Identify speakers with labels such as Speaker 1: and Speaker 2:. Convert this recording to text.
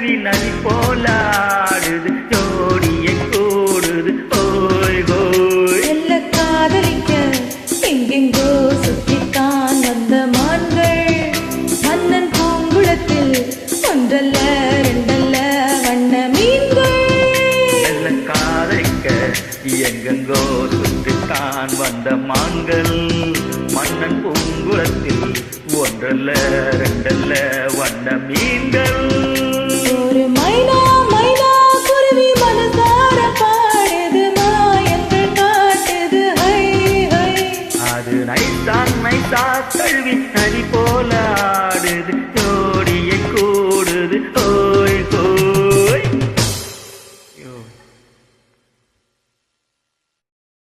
Speaker 1: கழுவி நதி போலாடுது ஜோடியை கூடுது ஓய் ஓய்.
Speaker 2: எல்ல காதலிக்க எங்கெங்கோ சுற்றித்தான் வந்த மான்கள் மன்னன் பூங்குளத்தில் ஒன்றல்ல ரெண்டல்ல வண்ண மீன்கள்.
Speaker 1: எல்ல காதலிக்க எங்கெங்கோ சுற்றித்தான் வந்த மான்கள் மன்னன் பூங்குளத்தில் ஒன்றல்ல ரெண்டல்ல வண்ண மீன்கள்.
Speaker 2: ஒரு மைனா மைனா குருவி மனசார பாடுது மாயங்கள் காட்டுது ஹை ஹை.
Speaker 1: அது நைசான் நைசா கழுவி நதி போலாடுது ஜோடியை கூடுது ஓய் ஓய்.